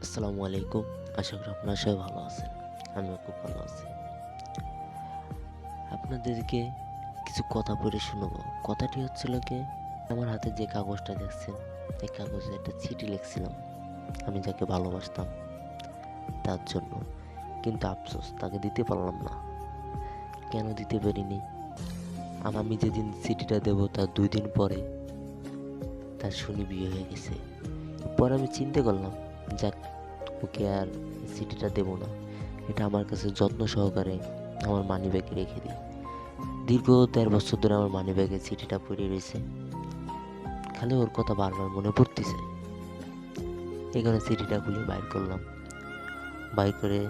আসসালামু আলাইকুম। আশা করি আপনারা সবাই ভালো আছেন। আমিও খুব ভালো আছি। আপনাদেরকে কিছু কথা পড়ে শোনাবো। কথাটি হচ্ছিল গিয়ে, আমার হাতে যে কাগজটা দেখছেন, এই কাগজে একটা চিঠি লিখছিলাম আমি যাকে ভালোবাসতাম তার জন্য। কিন্তু আফসোস, তাকে দিতে পারলাম না। কেন দিতে পারিনি? আমি যেদিন চিঠিটা দেবো তার 2 দিন পরে তার শুনি বিয়ে হয়ে গেছে। পরে আমি চিন্তা করলাম, যাক, ওকে আর চিঠিটা দেবো না। এটা আমার কাছে যত্ন সহকারে আমার মানিব্যাগে রেখে দিই। দীর্ঘ 1.5 বছর ধরে আমার মানিব্যাগে চিঠিটা পড়ে রয়েছে। খালি ওর কথা বারবার মনে পড়তেছে। এখানে চিঠিটা খুলে বাইর করলাম। বাইর করে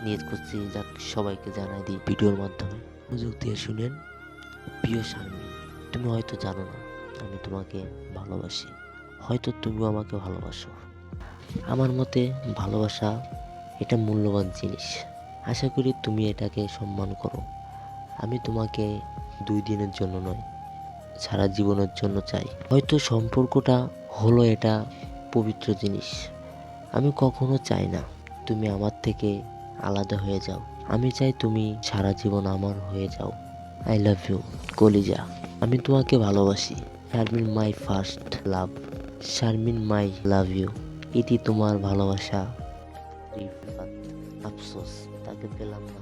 নিয়ত করছি, যাক, সবাইকে জানাই দিই ভিডিওর মাধ্যমে। মনোযোগ দিয়ে শুনেন। প্রিয় শারমিন, তুমি হয়তো জানো না আমি তোমাকে ভালোবাসি। হয়তো তুমিও আমাকে ভালোবাসো। আমার মতে ভালোবাসা এটা মূল্যবান জিনিস। আশা করি তুমি এটাকে সম্মান করো। আমি তোমাকে 2 দিনের জন্য নয়, সারা জীবনের জন্য চাই। হয়তো সম্পর্কটা হলো এটা পবিত্র জিনিস। আমি কখনো চাই না তুমি আমার থেকে আলাদা হয়ে যাও। আমি চাই তুমি সারা জীবন আমার হয়ে যাও। আই লাভ ইউ কলিজা। আমি তোমাকে ভালোবাসি। Sharmin my first love. Sharmin my love you. এটি তোমার ভালোবাসা রিফাত। আফসোস, তাকে পেলাম না।